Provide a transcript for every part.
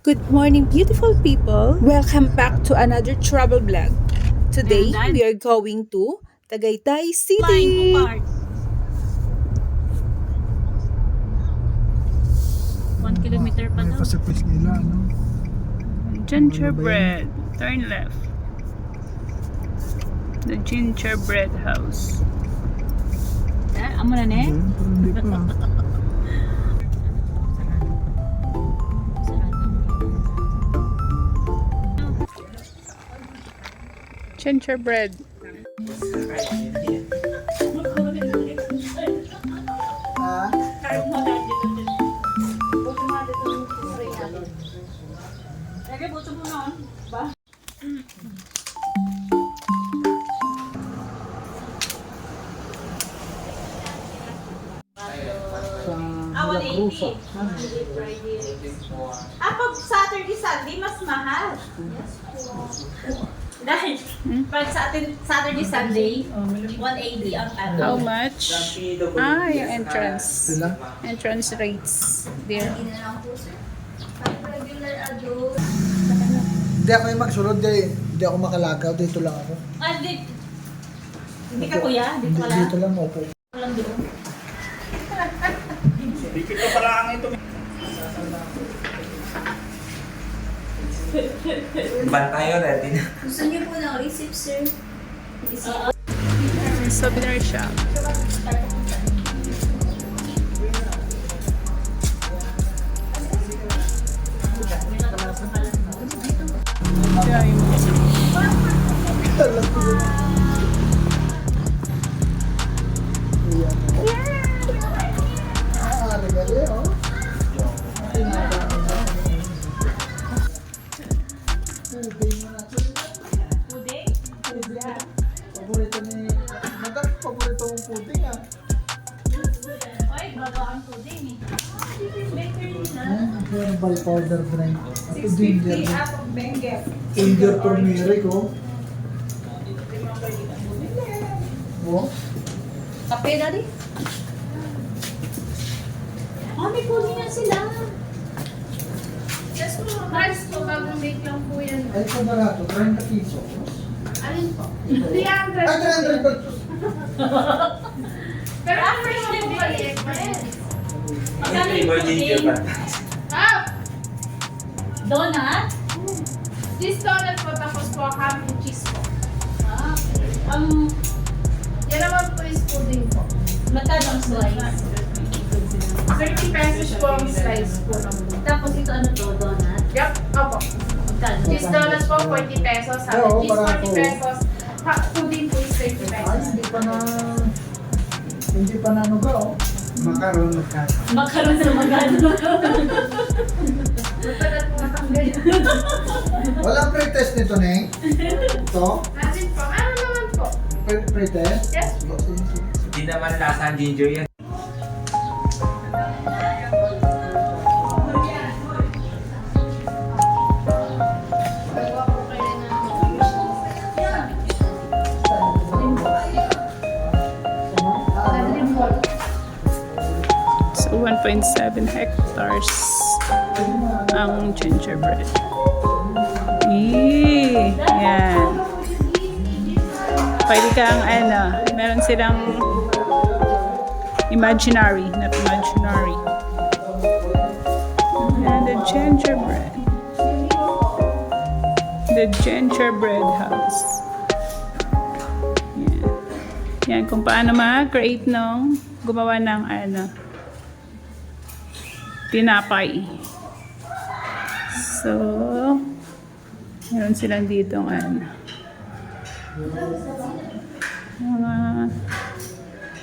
Good morning, beautiful people. Welcome back to another travel vlog. Today, we are going to Tagaytay Flying City. Pupart. 1 kilometer pa May daw. pasapis nila, no? Gingerbread. Turn left. The gingerbread house. Amo na ne? Ayun, pero hindi pa. Gingerbread. Pag Saturday, Sunday, mas mahal. Dahil, pag Saturday, Sunday, 180 ang ano. How much? Yung entrance. Sila? Entrance rates. There. Hindi ako yung magsulod, hindi ako makalagaw, dito lang ako. Hindi ka kuya? Dito ka lang? Dito lang ako. Walang doon. Bantayo natin. Gusto niyo po ng receipt, sir? Souvenir shop. Regali, oh. Puding? Paborito ni... Madam, paborito mong pudding, ah. Oy, bago ang puding eh. Bakery na. Herbal powder drink. Ito ginger. 650 out of Benguet. Ginger turmeric, oh. Oh. Kape na rin? May puding na sila. Yes po, price po, bagong make lang po yan. Ay, ito barato, 30 pesos. Alin po? 300 Ay, 300 pesos. Pero ang price niya po balik. Magkano yung puding? Ah! Donut? This donut po, tapos po ham and cheese po. Yan naman po is pudding po. Magkano ang slice? 30 pesos po ang slice po ng pudding. Tapos ito ano to, donut? Yup, opo. Magkano? Cheese donut po, 40 pesos. Ham Oo, and cheese, barato. 40 pesos. Pudding po is 30 Ay, pesos. hindi pa nanuga, oh. Makaroon magkano. Makaroon sa magkano. Matagal po matanggal. Walang pre-test nito, Neng. Ito? Natin po, ano naman po? Pre-test? Yes po. Hindi naman lasa ang ginger yan. So, 1.7 hectares ang gingerbread. Yan. Pwede kang meron silang imaginary, not imaginary. And the gingerbread. The gingerbread house. Yan. Yan, kung paano ma-create nung gumawa ng tinapay. So, meron silang dito mga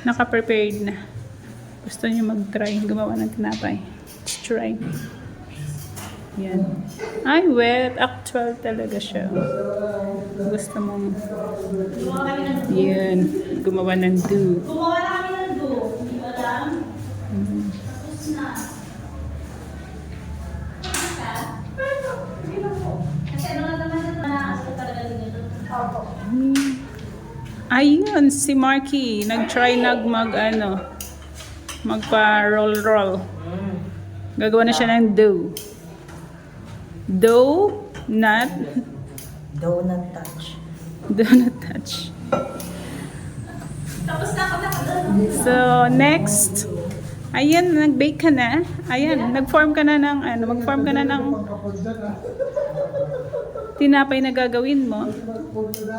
naka-prepared na. Gusto nyo mag-try gumawa ng tinapay. Let's try. Yan. Ay, wet. Actual talaga siya. Gusto mong yan. Gumawa ng dough. Gumawa na kami ng dough. Hindi ba lang? Tapos na. Kasi ano na naman na nakaasal talaga din ito. Ayun, si Marky. Nag-try magpa-roll-roll. Gagawa na siya ng dough. Donut. Donut touch. Donut touch. So, next. Ayan, nag-bake ka na. Ayan, nag-form ka na ng, mag-form ka na ng Kapag dyan ah. tinapay na gagawin mo.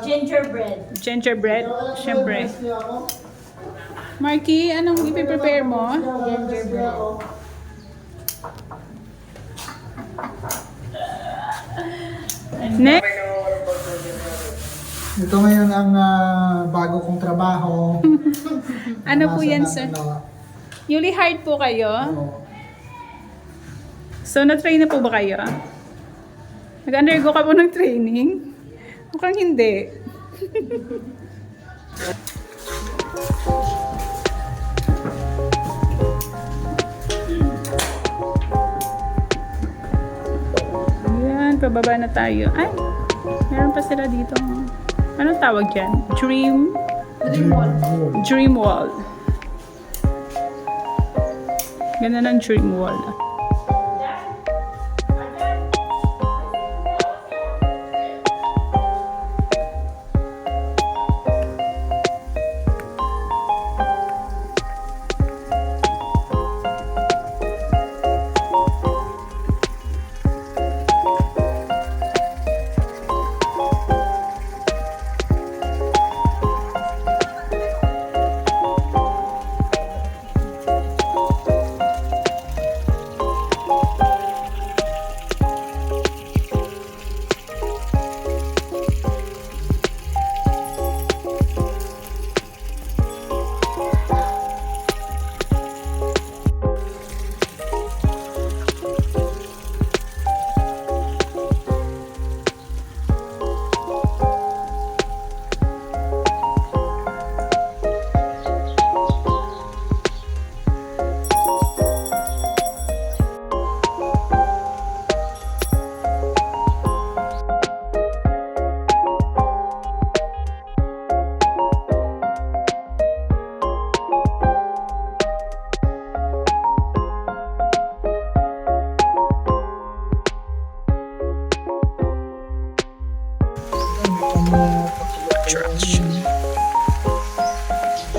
Gingerbread. Gingerbread, syempre. Kasi ako. Marky, anong ipiprepare mo? Gingerbread. Next. Ito ngayon ang bago kong trabaho. Ano po yan, Nasa sir? na- Newly hired po kayo? Oo. So, na-train na po ba kayo? Nag-undergo ka po ng training? Mukhang hindi. Ayan, pababa na tayo. Ay, meron pa sila dito. Anong tawag yan? Dream wall. Ganda ng dream wall.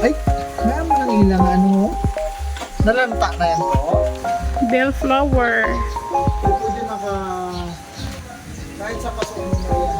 Ay, meron mo ng ilang ano? Nalanta na yan to. Bellflower. Pwede kahit sa paso mo na yan.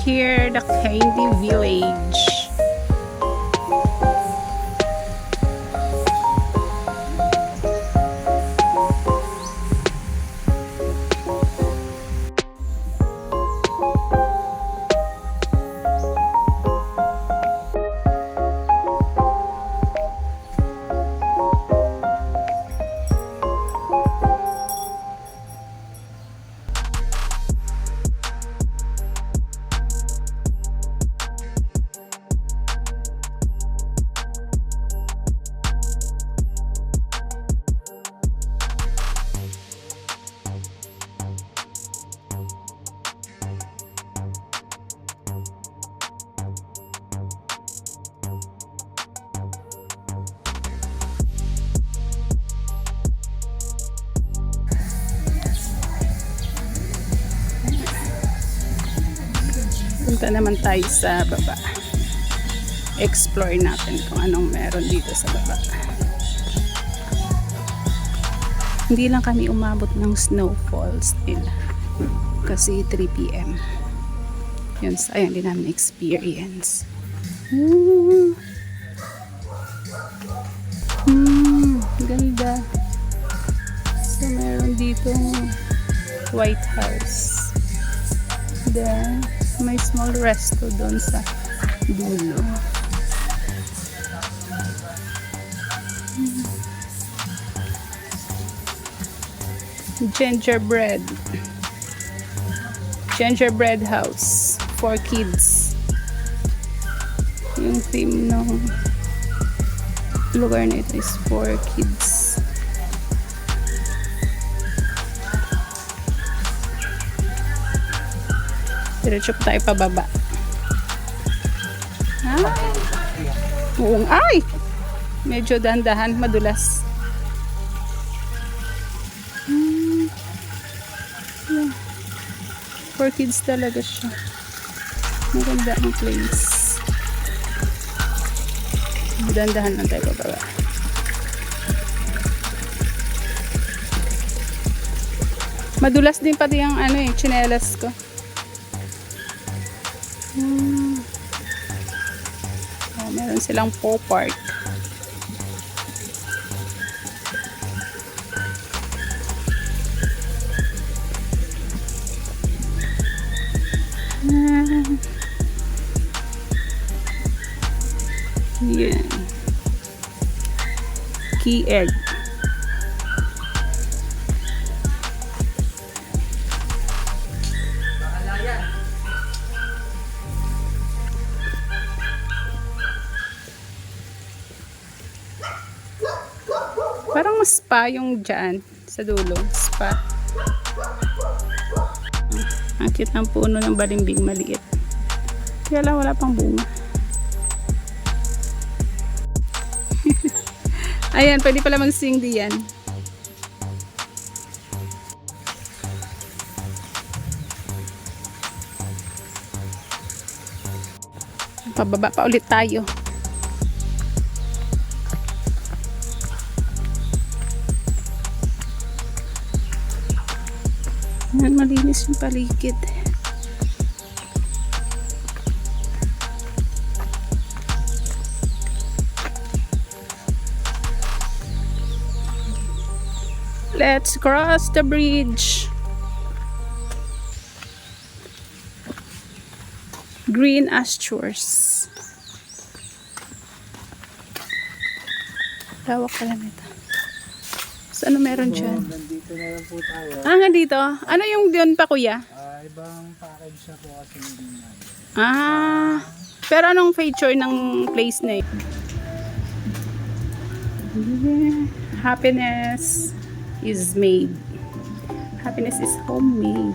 Here, the Candy Village. Punta naman tayo sa baba. Explore natin kung anong meron dito sa baba. Hindi lang kami umabot ng snowfalls nila. Kasi 3 p.m. Yun, sayang din namin experience. Ganda. So, meron ditong White House. Then, may small resto doon sa dulo. Gingerbread house for kids. Yung theme ng lugar na ito is for kids. Diretso pa tayo pababa. Ay! Medyo dandahan, madulas. Yeah. For kids talaga siya. Maganda ang place. Dandahan lang tayo pababa. Madulas din pati ang tsinelas ko. Meron silang pop park. Yan. Key egg. Parang mas spa yung dyan sa dulo. Spa. Ang cute ng puno ng balimbing maliit. Kaya lang wala pang bunga. Ayan, pwede pala mag-sing diyan. Pababa pa ulit tayo. Ayan, malinis yung paligid. Let's cross the bridge. Green pastures. Lawak pala nito. So, ano meron dyan? Nandito na lang po tayo. Nga dito. Ano yung diyon pa, kuya? Ibang package siya po kasi hindi namin. Pero anong feature ng place na ito? Happiness is made. Happiness is homemade.